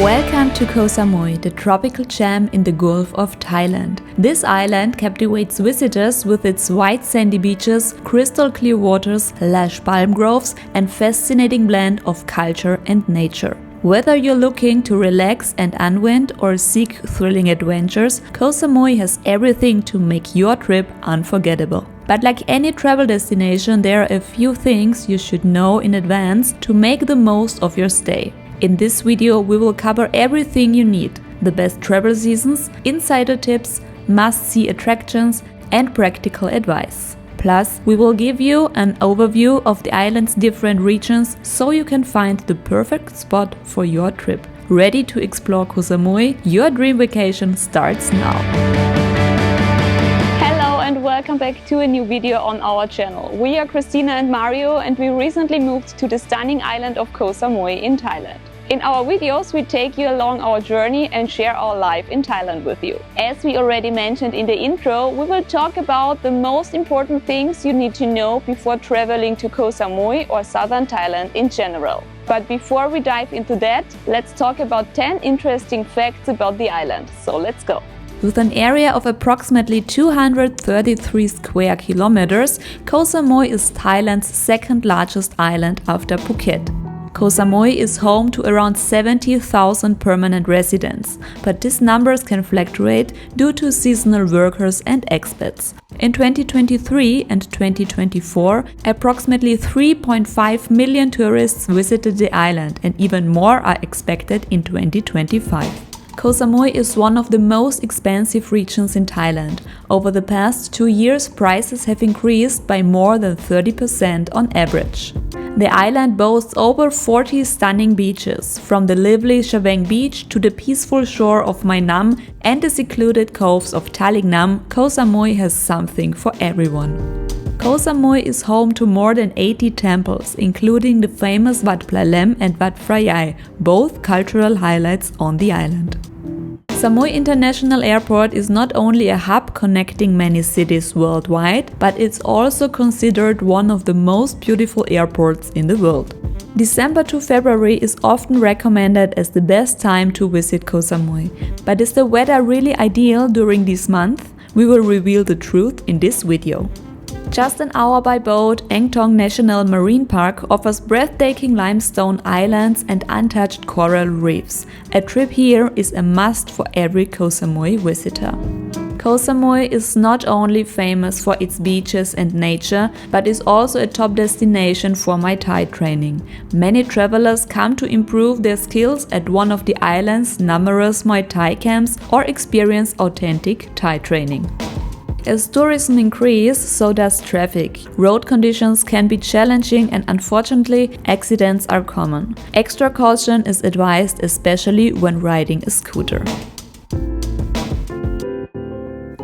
Welcome to Ko Samui, the tropical gem in the Gulf of Thailand. This island captivates visitors with its white sandy beaches, crystal clear waters, lush palm groves, and fascinating blend of culture and nature. Whether you're looking to relax and unwind or seek thrilling adventures, Ko Samui has everything to make your trip unforgettable. But like any travel destination, there are a few things you should know in advance to make the most of your stay. In this video, we will cover everything you need: the best travel seasons, insider tips, must-see attractions, and practical advice. Plus, we will give you an overview of the island's different regions so you can find the perfect spot for your trip. Ready to explore Ko Samui? Your dream vacation starts now! Hello and welcome back to a new video on our channel. We are Christina and Mario, and we recently moved to the stunning island of Ko Samui in Thailand. In our videos, we take you along our journey and share our life in Thailand with you. As we already mentioned in the intro, we will talk about the most important things you need to know before traveling to Ko Samui or southern Thailand in general. But before we dive into that, let's talk about 10 interesting facts about the island. So let's go! With an area of approximately 233 square kilometers, Ko Samui is Thailand's second largest island after Phuket. Ko Samui is home to around 70,000 permanent residents, but these numbers can fluctuate due to seasonal workers and expats. In 2023 and 2024, approximately 3.5 million tourists visited the island, and even more are expected in 2025. Ko Samui is one of the most expensive regions in Thailand. Over the past 2 years, prices have increased by more than 30% on average. The island boasts over 40 stunning beaches, from the lively Chaveng beach to the peaceful shore of Mai Nam and the secluded coves of Talik Nam. Ko Samui has something for everyone. Ko Samui is home to more than 80 temples, including the famous Wat Plalem and Wat Phra, both cultural highlights on the island. Samui International Airport is not only a hub connecting many cities worldwide, but it's also considered one of the most beautiful airports in the world. December to February is often recommended as the best time to visit Ko Samui. But is the weather really ideal during this month? We will reveal the truth in this video. Just an hour by boat, Eng Thong National Marine Park offers breathtaking limestone islands and untouched coral reefs. A trip here is a must for every Ko Samui visitor. Ko Samui is not only famous for its beaches and nature, but is also a top destination for Muay Thai training. Many travelers come to improve their skills at one of the island's numerous Muay Thai camps or experience authentic Thai training. As tourism increases, so does traffic. Road conditions can be challenging and unfortunately, accidents are common. Extra caution is advised, especially when riding a scooter.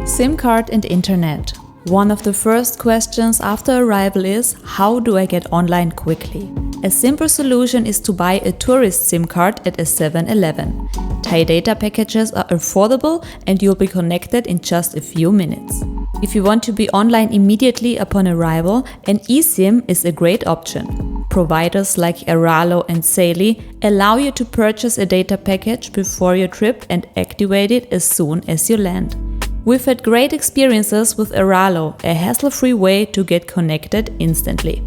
SIM card and internet. One of the first questions after arrival is, how do I get online quickly? A simple solution is to buy a tourist SIM card at a 7-Eleven. Thai data packages are affordable and you'll be connected in just a few minutes. If you want to be online immediately upon arrival, an eSIM is a great option. Providers like Airalo and Saily allow you to purchase a data package before your trip and activate it as soon as you land. We've had great experiences with Airalo, a hassle-free way to get connected instantly.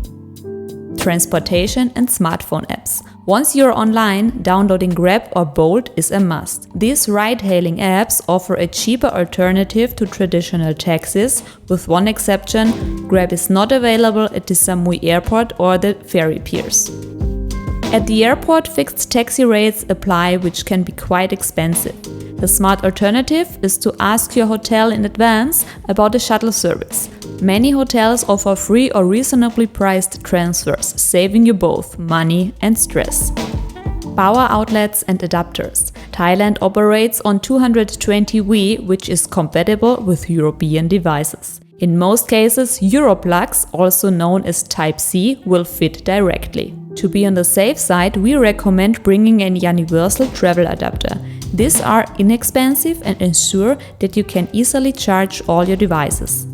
Transportation and smartphone apps. Once you're online, downloading Grab or Bolt is a must. These ride-hailing apps offer a cheaper alternative to traditional taxis. With one exception, Grab is not available at the Samui airport or the ferry piers. At the airport, fixed taxi rates apply, which can be quite expensive. The smart alternative is to ask your hotel in advance about a shuttle service. Many hotels offer free or reasonably priced transfers, saving you both money and stress. Power outlets and adapters. Thailand operates on 220W, which is compatible with European devices. In most cases, Euro plugs, also known as Type-C, will fit directly. To be on the safe side, we recommend bringing an universal travel adapter. These are inexpensive and ensure that you can easily charge all your devices.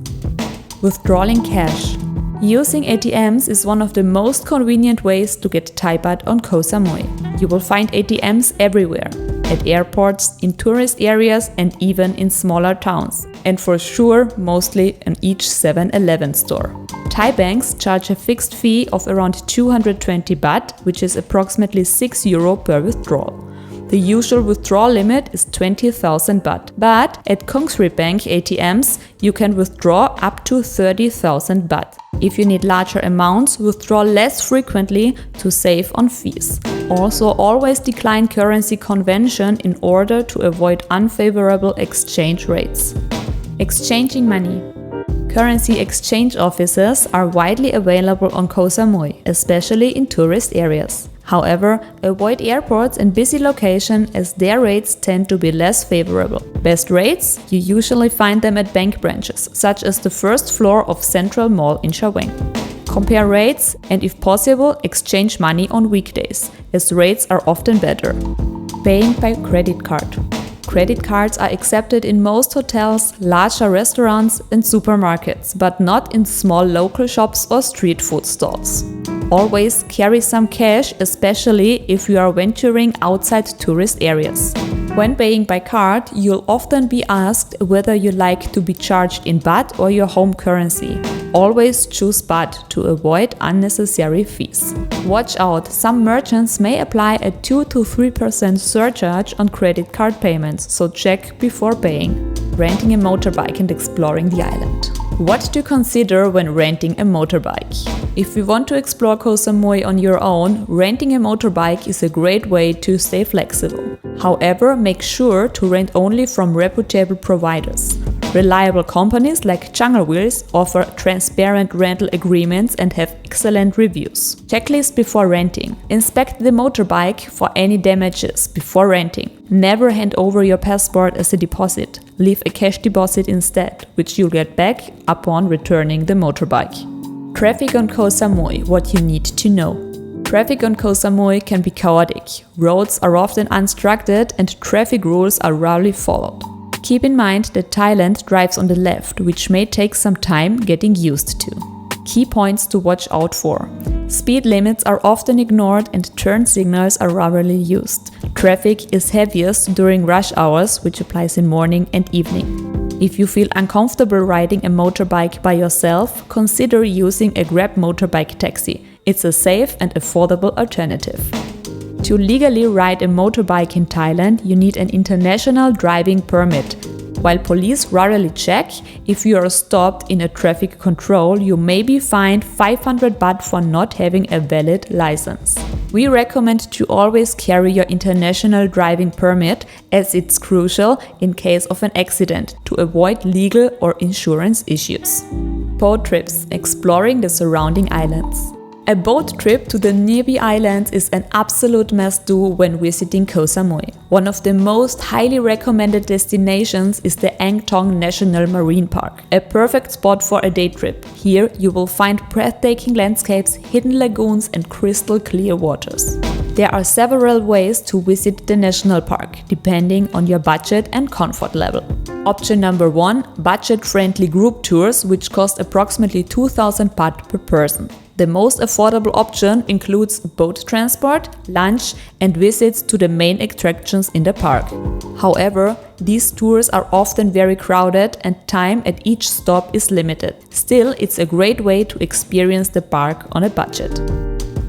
Withdrawing cash. Using ATMs is one of the most convenient ways to get Thai baht on Ko Samui. You will find ATMs everywhere, at airports, in tourist areas and even in smaller towns. And for sure, mostly in each 7-Eleven store. Thai banks charge a fixed fee of around 220 baht, which is approximately €6 per withdrawal. The usual withdrawal limit is 20,000 baht, but at Kongsri Bank ATMs, you can withdraw up to 30,000 baht. If you need larger amounts, withdraw less frequently to save on fees. Also, always decline currency conversion in order to avoid unfavorable exchange rates. Exchanging money. Currency exchange offices are widely available on Ko Samui, especially in tourist areas. However, avoid airports and busy locations as their rates tend to be less favorable. Best rates? You usually find them at bank branches, such as the first floor of Central Mall in Chaweng. Compare rates and, if possible, exchange money on weekdays, as rates are often better. Paying by credit card. Credit cards are accepted in most hotels, larger restaurants and supermarkets, but not in small local shops or street food stalls. Always carry some cash, especially if you are venturing outside tourist areas. When paying by card, you'll often be asked whether you like to be charged in baht or your home currency. Always choose baht to avoid unnecessary fees. Watch out, some merchants may apply a 2 to 3% surcharge on credit card payments, so check before paying. Renting a motorbike and exploring the island. What to consider when renting a motorbike? If you want to explore Ko Samui on your own, renting a motorbike is a great way to stay flexible. However, make sure to rent only from reputable providers. Reliable companies like Jungle Wheels offer transparent rental agreements and have excellent reviews. Checklist before renting. Inspect the motorbike for any damages before renting. Never hand over your passport as a deposit. Leave a cash deposit instead, which you'll get back upon returning the motorbike. Traffic on Ko Samui, what you need to know. Traffic on Ko Samui can be chaotic. Roads are often unstructured and traffic rules are rarely followed. Keep in mind that Thailand drives on the left, which may take some time getting used to. Key points to watch out for. Speed limits are often ignored and turn signals are rarely used. Traffic is heaviest during rush hours, which applies in morning and evening. If you feel uncomfortable riding a motorbike by yourself, consider using a Grab motorbike taxi. It's a safe and affordable alternative. To legally ride a motorbike in Thailand, you need an international driving permit. While police rarely check, if you are stopped in a traffic control, you may be fined 500 baht for not having a valid license. We recommend to always carry your international driving permit, as it's crucial in case of an accident to avoid legal or insurance issues. Boat trips, exploring the surrounding islands. A boat trip to the nearby islands is an absolute must-do when visiting Ko Samui. One of the most highly recommended destinations is the Ang Thong National Marine Park, a perfect spot for a day trip. Here you will find breathtaking landscapes, hidden lagoons and crystal clear waters. There are several ways to visit the national park, depending on your budget and comfort level. Option number 1, budget-friendly group tours, which cost approximately 2,000 baht per person. The most affordable option includes boat transport, lunch, and visits to the main attractions in the park. However, these tours are often very crowded and time at each stop is limited. Still, it's a great way to experience the park on a budget.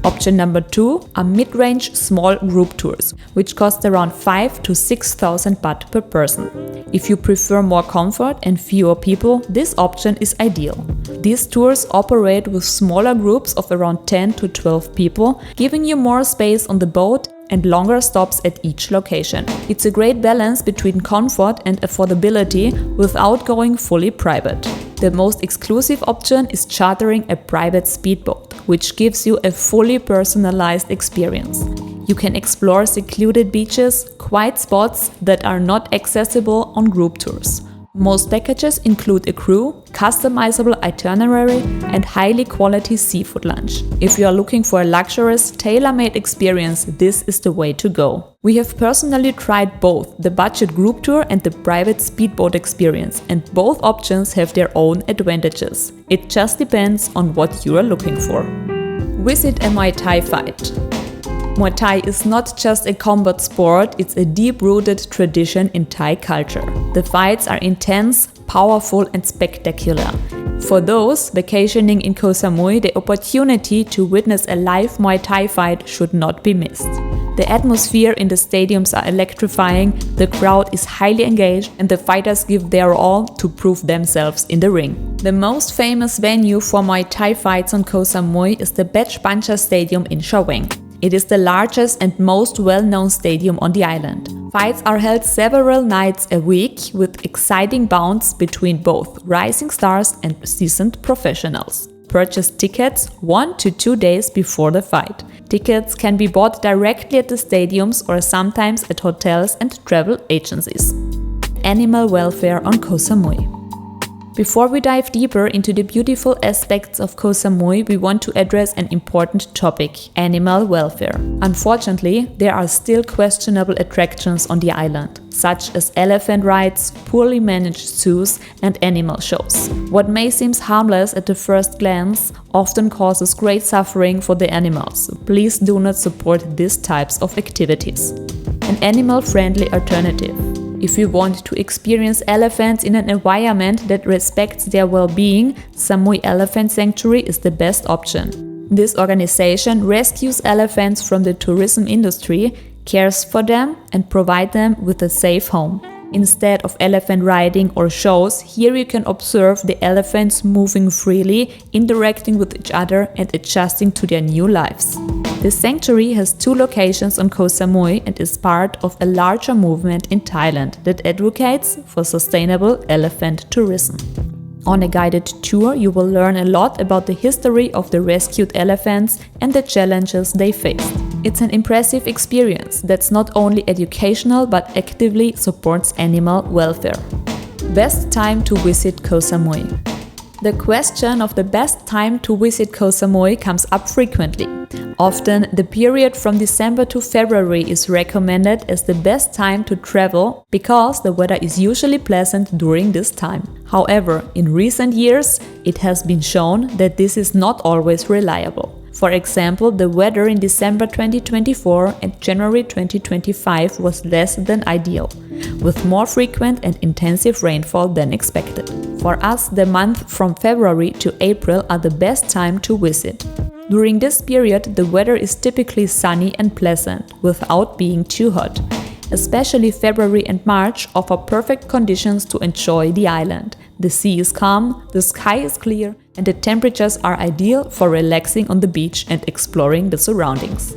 Option number 2 are mid-range small group tours, which cost around 5 to 6,000 baht per person. If you prefer more comfort and fewer people, this option is ideal. These tours operate with smaller groups of around 10 to 12 people, giving you more space on the boat and longer stops at each location. It's a great balance between comfort and affordability without going fully private. The most exclusive option is chartering a private speedboat, which gives you a fully personalized experience. You can explore secluded beaches, quiet spots that are not accessible on group tours. Most packages include a crew, customizable itinerary, and highly quality seafood lunch. If you are looking for a luxurious, tailor-made experience, this is the way to go. We have personally tried both the budget group tour and the private speedboat experience, and both options have their own advantages. It just depends on what you are looking for. Visit a Muay Thai fight. Muay Thai is not just a combat sport, it's a deep-rooted tradition in Thai culture. The fights are intense, powerful and spectacular. For those vacationing in Ko Samui, the opportunity to witness a live Muay Thai fight should not be missed. The atmosphere in the stadiums are electrifying, the crowd is highly engaged and the fighters give their all to prove themselves in the ring. The most famous venue for Muay Thai fights on Ko Samui is the Bech Pancha Stadium in Chaweng. It is the largest and most well-known stadium on the island. Fights are held several nights a week with exciting bouts between both rising stars and seasoned professionals. Purchase tickets 1 to 2 days before the fight. Tickets can be bought directly at the stadiums or sometimes at hotels and travel agencies. Animal welfare on Ko Samui. Before we dive deeper into the beautiful aspects of Ko Samui, we want to address an important topic: animal welfare. Unfortunately, there are still questionable attractions on the island, such as elephant rides, poorly managed zoos, and animal shows. What may seem harmless at the first glance often causes great suffering for the animals. Please do not support these types of activities. An animal-friendly alternative. If you want to experience elephants in an environment that respects their well-being, Samui Elephant Sanctuary is the best option. This organization rescues elephants from the tourism industry, cares for them, and provides them with a safe home. Instead of elephant riding or shows, here you can observe the elephants moving freely, interacting with each other and adjusting to their new lives. The sanctuary has 2 locations on Ko Samui and is part of a larger movement in Thailand that advocates for sustainable elephant tourism. On a guided tour, you will learn a lot about the history of the rescued elephants and the challenges they faced. It's an impressive experience that's not only educational but actively supports animal welfare. Best time to visit Ko Samui. The question of the best time to visit Ko Samui comes up frequently. Often, the period from December to February is recommended as the best time to travel because the weather is usually pleasant during this time. However, in recent years, it has been shown that this is not always reliable. For example, the weather in December 2024 and January 2025 was less than ideal, with more frequent and intensive rainfall than expected. For us, the months from February to April are the best time to visit. During this period, the weather is typically sunny and pleasant, without being too hot. Especially February and March offer perfect conditions to enjoy the island. The sea is calm, the sky is clear, and the temperatures are ideal for relaxing on the beach and exploring the surroundings.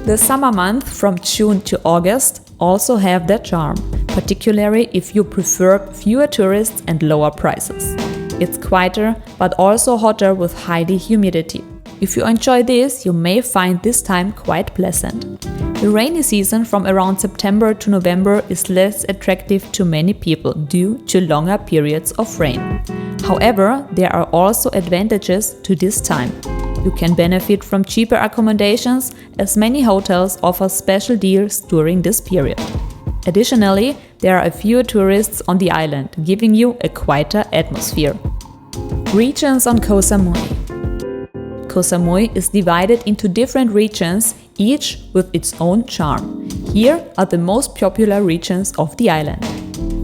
The summer months from June to August also have their charm, particularly if you prefer fewer tourists and lower prices. It's quieter, but also hotter with high humidity. If you enjoy this, you may find this time quite pleasant. The rainy season from around September to November is less attractive to many people due to longer periods of rain. However, there are also advantages to this time. You can benefit from cheaper accommodations, as many hotels offer special deals during this period. Additionally, there are fewer tourists on the island, giving you a quieter atmosphere. Regions on Ko Samui. Ko Samui is divided into different regions, each with its own charm. Here are the most popular regions of the island.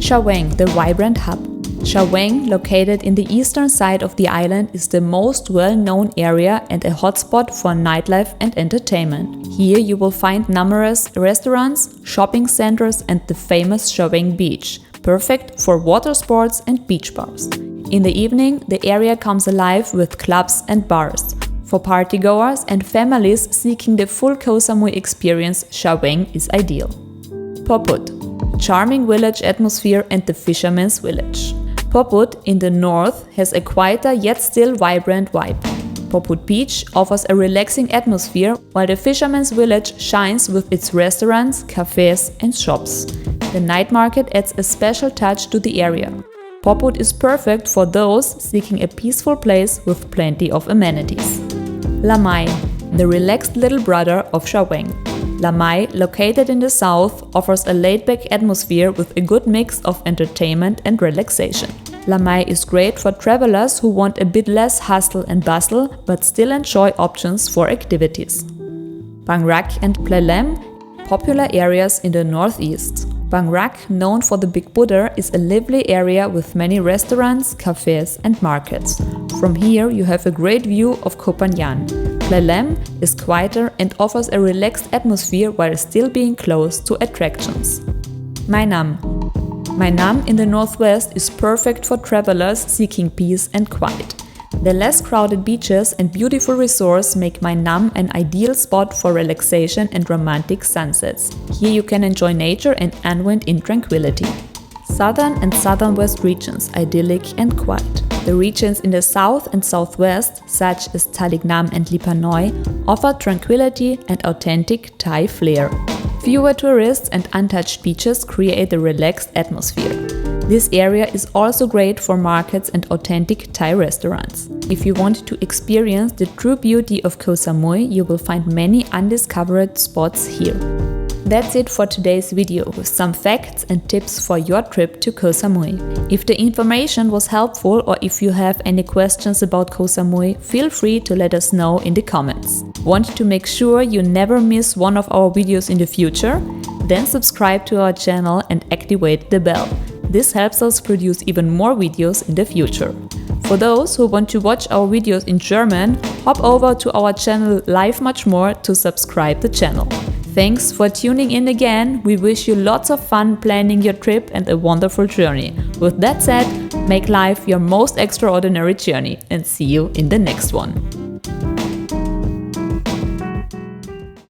Chaweng, the vibrant hub. Chaweng, located in the eastern side of the island, is the most well-known area and a hotspot for nightlife and entertainment. Here you will find numerous restaurants, shopping centers and the famous Chaweng beach, perfect for water sports and beach bars. In the evening, the area comes alive with clubs and bars. For partygoers and families seeking the full Ko Samui experience, Chaweng is ideal. Poput, charming village atmosphere and the fisherman's village. Poput in the north has a quieter yet still vibrant vibe. Poput Beach offers a relaxing atmosphere, while the fisherman's village shines with its restaurants, cafes and shops. The night market adds a special touch to the area. Pho is perfect for those seeking a peaceful place with plenty of amenities. Lamai, the relaxed little brother of Shaweng. Lamai, located in the south, offers a laid-back atmosphere with a good mix of entertainment and relaxation. Lamai is great for travelers who want a bit less hustle and bustle but still enjoy options for activities. Bang Rak and Plelem, popular areas in the northeast. Bang Rak, known for the Big Buddha, is a lively area with many restaurants, cafes and markets. From here you have a great view of Koh Phangan. Plelem is quieter and offers a relaxed atmosphere while still being close to attractions. Mai Nam. Mai Nam in the northwest is perfect for travelers seeking peace and quiet. The less crowded beaches and beautiful resorts make Mai Nam an ideal spot for relaxation and romantic sunsets. Here you can enjoy nature and unwind in tranquility. Southern and southernwest regions, idyllic and quiet. The regions in the south and southwest, such as Talignam and Lipa Noi, offer tranquility and authentic Thai flair. Fewer tourists and untouched beaches create a relaxed atmosphere. This area is also great for markets and authentic Thai restaurants. If you want to experience the true beauty of Ko Samui, you will find many undiscovered spots here. That's it for today's video with some facts and tips for your trip to Ko Samui. If the information was helpful or if you have any questions about Ko Samui, feel free to let us know in the comments. Want to make sure you never miss one of our videos in the future? Then subscribe to our channel and activate the bell. This helps us produce even more videos in the future. For those who want to watch our videos in German, hop over to our channel Live Much More to subscribe the channel. Thanks for tuning in again. We wish you lots of fun planning your trip and a wonderful journey. With that said, make life your most extraordinary journey and see you in the next one.